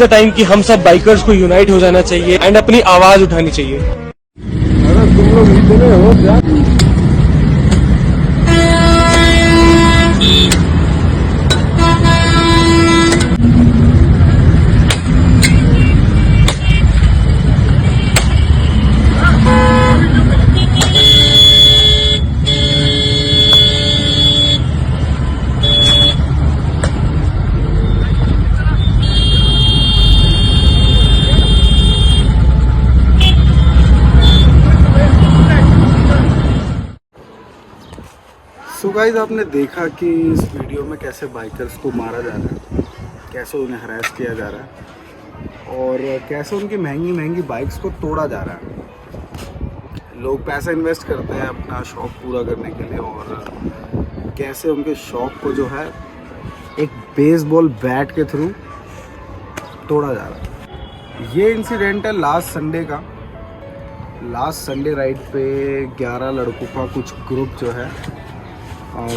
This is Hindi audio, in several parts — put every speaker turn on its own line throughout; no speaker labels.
द टाइम कि हम सब बाइकर्स को यूनाइट हो जाना चाहिए एंड अपनी आवाज उठानी चाहिए।
अगर तुम लोग इतने हो क्या? सो गाइस, आपने देखा कि इस वीडियो में कैसे बाइकर्स को मारा जा रहा है, कैसे उन्हें हरास किया जा रहा है और कैसे उनकी महंगी महंगी बाइक्स को तोड़ा जा रहा है। लोग पैसा इन्वेस्ट करते हैं अपना शौक़ पूरा करने के लिए और कैसे उनके शौक़ को जो है एक बेसबॉल बैट के थ्रू तोड़ा जा रहा है। ये इंसिडेंट है लास्ट संडे का। लास्ट संडे राइड पे 11 लड़कों का कुछ ग्रुप जो है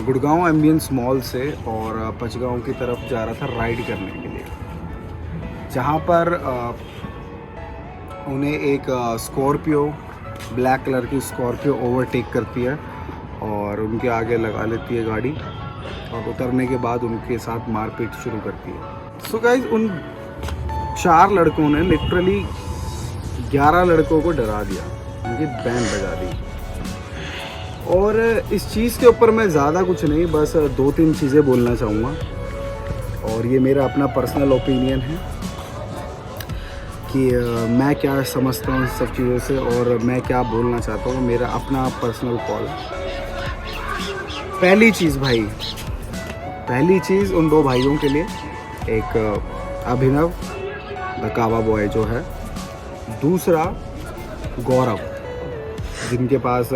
गुड़गांव एम्बियंस मॉल से और पचगांव की तरफ जा रहा था राइड करने के लिए, जहां पर उन्हें एक स्कॉर्पियो, ब्लैक कलर की स्कॉर्पियो ओवरटेक करती है और उनके आगे लगा लेती है गाड़ी और उतरने के बाद उनके साथ मारपीट शुरू करती है। सो गाइस, उन 4 लड़कों ने लिटरली 11 लड़कों को डरा दिया, उनकी बैंड बजा दी। और इस चीज़ के ऊपर मैं ज़्यादा कुछ नहीं, बस 2-3 चीज़ें बोलना चाहूँगा और ये मेरा अपना पर्सनल ओपिनियन है कि मैं क्या समझता हूँ इस सब चीज़ों से और मैं क्या बोलना चाहता हूँ। मेरा अपना पर्सनल कॉल। पहली चीज़ उन 2 भाइयों के लिए, एक अभिनव द कावा बॉय जो है, दूसरा गौरव जिनके पास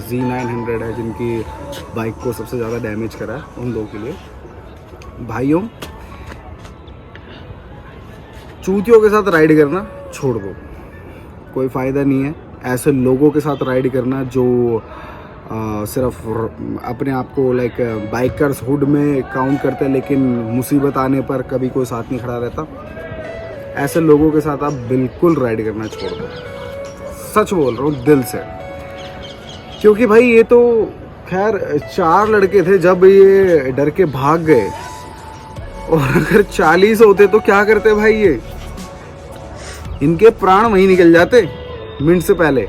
Z900 है, जिनकी बाइक को सबसे ज़्यादा डैमेज करा है। उन 2 के लिए, भाइयों, चूतियों के साथ राइड करना छोड़ दो, कोई फ़ायदा नहीं है। ऐसे लोगों के साथ राइड करना जो सिर्फ अपने आप को लाइक बाइकर्स हुड में काउंट करते हैं, लेकिन मुसीबत आने पर कभी कोई साथ नहीं खड़ा रहता। ऐसे लोगों के साथ आप बिल्कुल राइड करना छोड़ दो, सच बोल रहा हूँ दिल से। क्योंकि भाई ये तो खैर 4 लड़के थे, जब ये डर के भाग गए, और अगर 40 होते तो क्या करते भाई, ये इनके प्राण वहीं निकल जाते मिनट से पहले।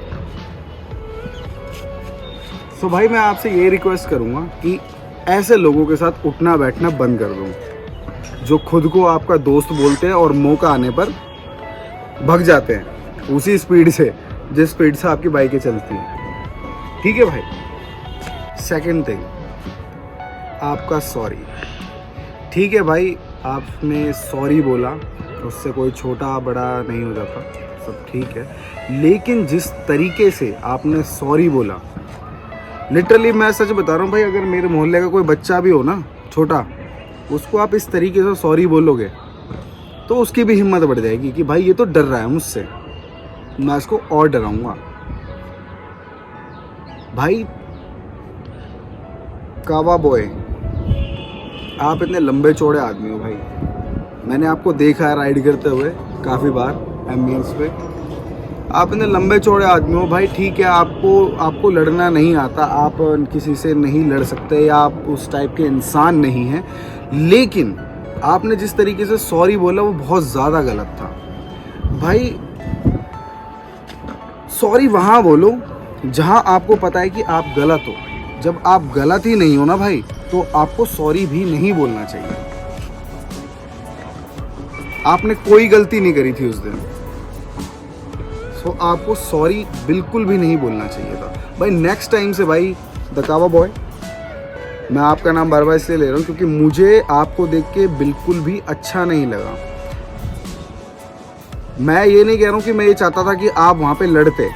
तो भाई मैं आपसे ये रिक्वेस्ट करूंगा कि ऐसे लोगों के साथ उठना बैठना बंद कर दो, जो खुद को आपका दोस्त बोलते हैं और मौका आने पर भग जाते हैं उसी स्पीड से जिस स्पीड से आपकी बाइकें चलती हैं। ठीक है भाई। सेकंड थिंग, आपका सॉरी। ठीक है भाई, आपने सॉरी बोला, उससे कोई छोटा बड़ा नहीं हो जाता, सब ठीक है। लेकिन जिस तरीके से आपने सॉरी बोला, लिटरली मैं सच बता रहा हूँ भाई, अगर मेरे मोहल्ले का कोई बच्चा भी हो ना छोटा, उसको आप इस तरीके से सॉरी बोलोगे तो उसकी भी हिम्मत बढ़ जाएगी कि भाई ये तो डर रहा है मुझसे, मैं इसको और डराऊंगा। भाई कावा बॉय, आप इतने लंबे चौड़े आदमी हो भाई, मैंने आपको देखा है राइड करते हुए काफ़ी बार एम्बियंस पे। आप इतने लंबे चौड़े आदमी हो भाई, ठीक है, आपको लड़ना नहीं आता, आप किसी से नहीं लड़ सकते या आप उस टाइप के इंसान नहीं हैं, लेकिन आपने जिस तरीके से सॉरी बोला वो बहुत ज़्यादा गलत था भाई। सॉरी वहाँ बोलो जहाँ आपको पता है कि आप गलत हो। जब आप गलत ही नहीं हो ना भाई, तो आपको सॉरी भी नहीं बोलना चाहिए। आपने कोई गलती नहीं करी थी उस दिन, तो आपको सॉरी बिल्कुल भी नहीं बोलना चाहिए था भाई। नेक्स्ट टाइम से भाई, द कावा बॉय, मैं आपका नाम बार बार इसलिए ले रहा हूँ क्योंकि मुझे आपको देख के बिल्कुल भी अच्छा नहीं लगा। मैं ये नहीं कह रहा हूँ कि मैं ये चाहता था कि आप वहाँ पे लड़ते,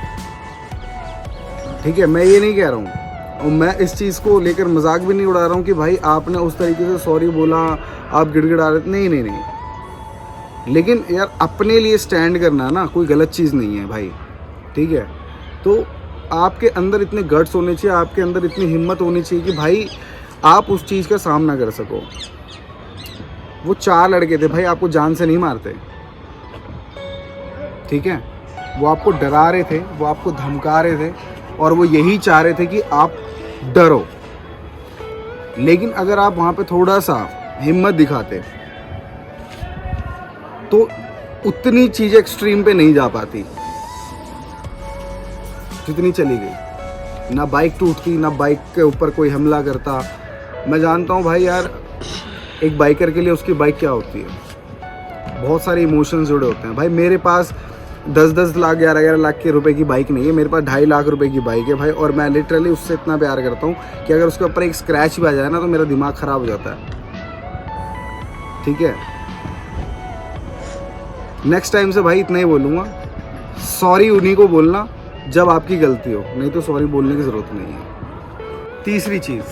ठीक है, मैं ये नहीं कह रहा हूँ, और मैं इस चीज़ को लेकर मजाक भी नहीं उड़ा रहा हूँ कि भाई आपने उस तरीके से सॉरी बोला, आप गिड़गिड़ा रहे थे, नहीं। लेकिन यार अपने लिए स्टैंड करना ना कोई गलत चीज़ नहीं है भाई, ठीक है। तो आपके अंदर इतने गट्स होने चाहिए, आपके अंदर इतनी हिम्मत होनी चाहिए कि भाई आप उस चीज़ का सामना कर सको। वो 4 लड़के थे भाई, आपको जान से नहीं मारते, ठीक है, वो आपको डरा रहे थे, वो आपको धमका रहे थे और वो यही चाह रहे थे कि आप डरो। लेकिन अगर आप वहाँ पे थोड़ा सा हिम्मत दिखाते तो उतनी चीज़ें एक्सट्रीम पे नहीं जा पाती जितनी चली गई। ना बाइक टूटती, ना बाइक के ऊपर कोई हमला करता। मैं जानता हूँ भाई यार, एक बाइकर के लिए उसकी बाइक क्या होती है, बहुत सारे इमोशंस जुड़े होते हैं भाई। मेरे पास 10-10 लाख 11-11 लाख के रुपए की बाइक नहीं है, मेरे पास 2.5 लाख रुपए की बाइक है भाई। और मैं लिटरली उससे इतना प्यार करता हूँ कि अगर उसके ऊपर एक स्क्रैच भी आ जाए ना तो मेरा दिमाग ख़राब हो जाता है। ठीक है, नेक्स्ट टाइम से भाई इतना ही बोलूँगा, सॉरी उन्हीं को बोलना जब आपकी गलती हो, नहीं तो सॉरी बोलने की ज़रूरत नहीं है। तीसरी चीज़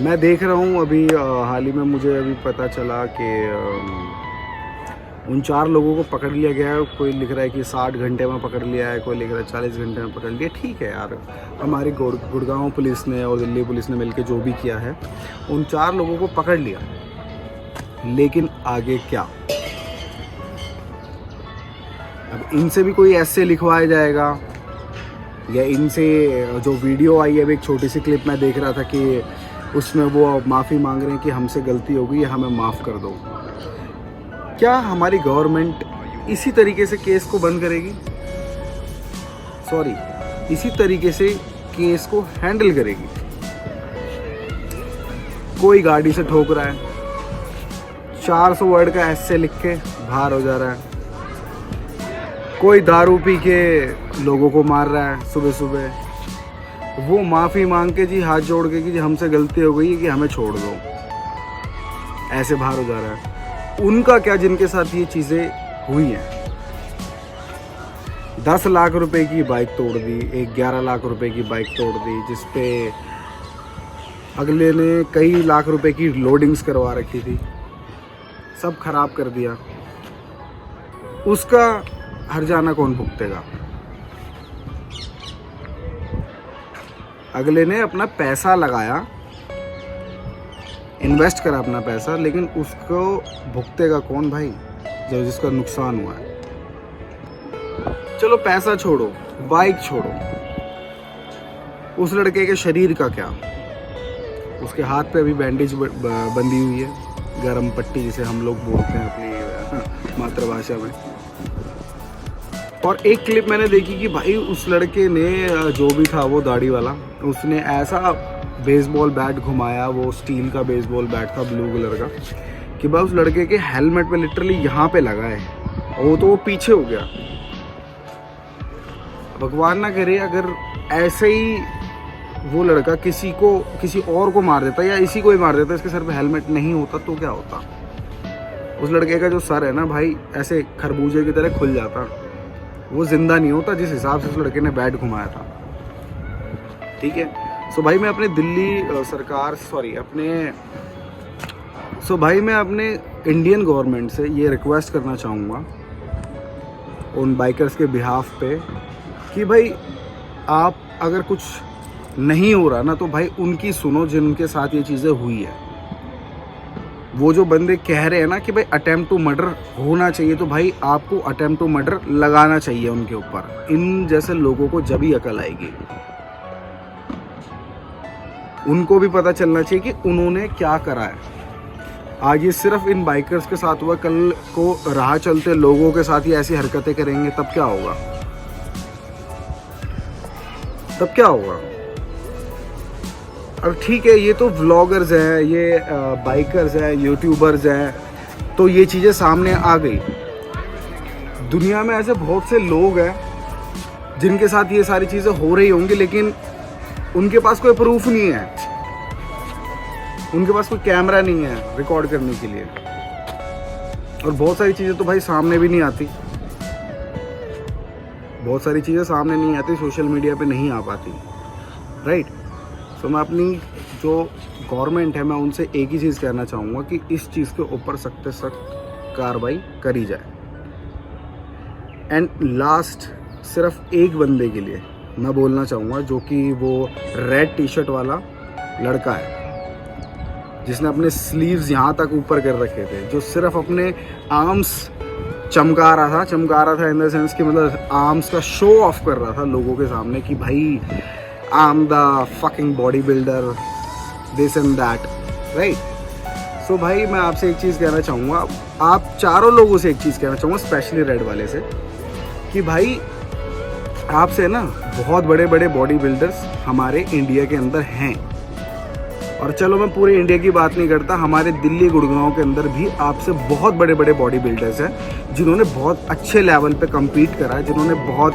मैं देख रहा हूँ अभी हाल ही में मुझे अभी पता चला कि उन 4 लोगों को पकड़ लिया गया है। कोई लिख रहा है कि 60 घंटे में पकड़ लिया है, कोई लिख रहा है 40 घंटे में पकड़ लिया। ठीक है यार, हमारी गुड़गांव पुलिस ने और दिल्ली पुलिस ने मिलकर जो भी किया है, उन 4 लोगों को पकड़ लिया, लेकिन आगे क्या? अब इनसे भी कोई ऐसे लिखवाया जाएगा या इनसे जो वीडियो आई है, अभी एक छोटी सी क्लिप मैं देख रहा था कि उसमें वो माफ़ी मांग रहे हैं कि हमसे गलती हो गई, हमें माफ़ कर दो। क्या हमारी गवर्नमेंट इसी तरीके से केस को बंद करेगी? सॉरी, इसी तरीके से केस को हैंडल करेगी? कोई गाड़ी से ठोक रहा है, 400 वर्ड का ऐसे लिख के बाहर हो जा रहा है, कोई दारू पी के लोगों को मार रहा है सुबह सुबह, वो माफ़ी मांग के जी हाथ जोड़ के कि जी हमसे गलती हो गई है कि हमें छोड़ दो, ऐसे बाहर हो जा रहा है। उनका क्या जिनके साथ ये चीज़ें हुई हैं? 10 लाख रुपए की बाइक तोड़ दी, एक 11 लाख रुपए की बाइक तोड़ दी, जिस पे अगले ने कई लाख रुपए की लोडिंग्स करवा रखी थी, सब खराब कर दिया। उसका हर्जाना कौन भुगतेगा? अगले ने अपना पैसा लगाया, इन्वेस्ट करा अपना पैसा, लेकिन उसको भुगतेगा कौन भाई, जो जिसका नुकसान हुआ है? चलो पैसा छोड़ो, बाइक छोड़ो, उस लड़के के शरीर का क्या? उसके हाथ पे अभी बैंडेज बंधी हुई है, गरम पट्टी जिसे हम लोग बोलते हैं अपनी मातृभाषा में। और एक क्लिप मैंने देखी कि भाई उस लड़के ने, जो भी था वो दाढ़ी वाला, उसने ऐसा बेसबॉल बैट घुमाया, वो स्टील का बेसबॉल बैट था ब्लू कलर का, कि भाई उस लड़के के हेलमेट पे लिटरली यहाँ पे लगा है, वो तो वो पीछे हो गया। भगवान ना करे अगर ऐसे ही वो लड़का किसी और को मार देता या इसी को ही मार देता, इसके सर पे हेलमेट नहीं होता तो क्या होता? उस लड़के का जो सर है ना भाई, ऐसे खरबूजे की तरह खुल जाता, वो जिंदा नहीं होता जिस हिसाब से उस लड़के ने बैट घुमाया था। ठीक है, सो भाई मैं अपने दिल्ली सरकार मैं अपने इंडियन गवर्नमेंट से ये रिक्वेस्ट करना चाहूँगा उन बाइकर्स के बिहाफ पे कि भाई आप अगर कुछ नहीं हो रहा ना तो भाई उनकी सुनो जिनके साथ ये चीज़ें हुई है। वो जो बंदे कह रहे हैं ना कि भाई अटेम्प्ट टू मर्डर होना चाहिए, तो भाई आपको अटेम्प्ट टू मर्डर लगाना चाहिए उनके ऊपर। इन जैसे लोगों को जब ही अकल आएगी, उनको भी पता चलना चाहिए कि उन्होंने क्या करा है। आज ये सिर्फ इन बाइकर्स के साथ हुआ, कल को राह चलते लोगों के साथ ही ऐसी हरकतें करेंगे, तब क्या होगा? तब क्या होगा? अब ठीक है, ये तो व्लॉगर्स हैं, ये बाइकर्स हैं, यूट्यूबर्स हैं, तो ये चीज़ें सामने आ गई। दुनिया में ऐसे बहुत से लोग हैं जिनके साथ ये सारी चीज़ें हो रही होंगी, लेकिन उनके पास कोई प्रूफ नहीं है, उनके पास कोई कैमरा नहीं है रिकॉर्ड करने के लिए, और बहुत सारी चीज़ें तो भाई सामने भी नहीं आती, बहुत सारी चीज़ें सामने नहीं आती, सोशल मीडिया पे नहीं आ पाती, राइट। तो मैं अपनी जो गवर्नमेंट है, मैं उनसे एक ही चीज़ कहना चाहूँगा कि इस चीज़ के ऊपर सख्त से सख्त कार्रवाई करी जाए। एंड लास्ट, सिर्फ एक बंदे के लिए मैं बोलना चाहूँगा, जो कि वो रेड टी शर्ट वाला लड़का है जिसने अपने स्लीव्स यहाँ तक ऊपर कर रखे थे, जो सिर्फ अपने आर्म्स चमका रहा था इन द सेंस कि मतलब आर्म्स का शो ऑफ कर रहा था लोगों के सामने कि भाई I am the fucking bodybuilder, this and that, right. So भाई मैं आपसे एक चीज़ कहना चाहूँगा, आप चारों लोगों से एक चीज़ कहना चाहूँगा, स्पेशली रेड वाले से, कि भाई आपसे ना बहुत बड़े बड़े बॉडी बिल्डर्स हमारे इंडिया के अंदर हैं। और चलो मैं पूरे इंडिया की बात नहीं करता, हमारे दिल्ली गुड़गांव के अंदर भी आपसे बहुत बड़े बड़े बॉडी बिल्डर्स हैं जिन्होंने बहुत अच्छे लेवल पे compete करा है, जिन्होंने बहुत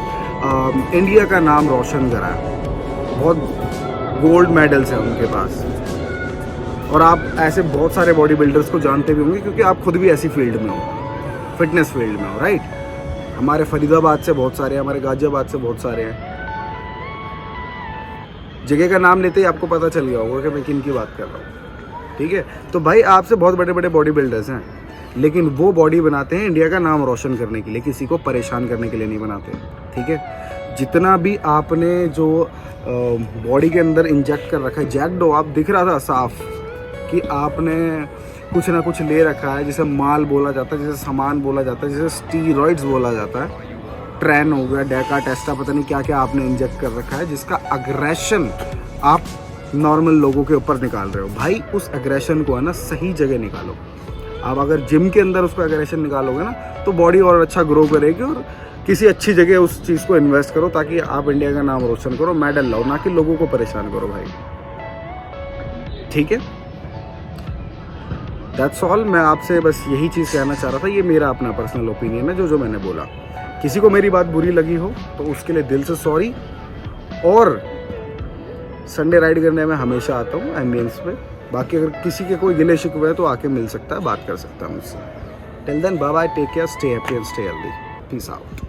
इंडिया का नाम रोशन करा है, बहुत गोल्ड मेडल्स हैं उनके पास। और आप ऐसे बहुत सारे बॉडी बिल्डर्स को जानते भी होंगे क्योंकि आप खुद भी ऐसी फील्ड में हो, फिटनेस फील्ड में हो, राइट। हमारे फरीदाबाद से बहुत सारे हैं, हमारे गाजियाबाद से बहुत सारे हैं। जगह का नाम लेते ही आपको पता चल गया होगा कि मैं किन की बात कर रहा हूँ, ठीक है। तो भाई आपसे बहुत बड़े बड़े बॉडी बिल्डर्स हैं, लेकिन वो बॉडी बनाते हैं इंडिया का नाम रोशन करने के लिए, किसी को परेशान करने के लिए नहीं बनाते, ठीक है। जितना भी आपने जो बॉडी के अंदर इंजेक्ट कर रखा है, जैक्डो, आप दिख रहा था साफ कि आपने कुछ ना कुछ ले रखा है, जिसे माल बोला जाता है, जिसे सामान बोला जाता है, जिसे स्टीरॉइड्स बोला जाता है, ट्रेन हो गया, डेका टेस्टा, पता नहीं क्या क्या आपने इंजेक्ट कर रखा है, जिसका अग्रेशन आप नॉर्मल लोगों के ऊपर निकाल रहे हो। भाई उस अग्रेशन को है ना सही जगह निकालो। आप अगर जिम के अंदर उसका अग्रेशन निकालोगे ना तो बॉडी और अच्छा ग्रो करेगी, और किसी अच्छी जगह उस चीज़ को इन्वेस्ट करो ताकि आप इंडिया का नाम रोशन करो, मेडल लाओ, ना कि लोगों को परेशान करो भाई, ठीक है। That's all. मैं आपसे बस यही चीज़ कहना चाह रहा था, ये मेरा अपना पर्सनल ओपिनियन है जो मैंने बोला। किसी को मेरी बात बुरी लगी हो तो उसके लिए दिल से सॉरी। और संडे राइड करने में हमेशा आता हूँ एम्बियंस पे। बाकी अगर किसी के कोई गिले शिकवे है तो आके मिल सकता है, बात कर सकता है मुझसे। Till then bye bye, take care, stay happy and stay healthy, peace out.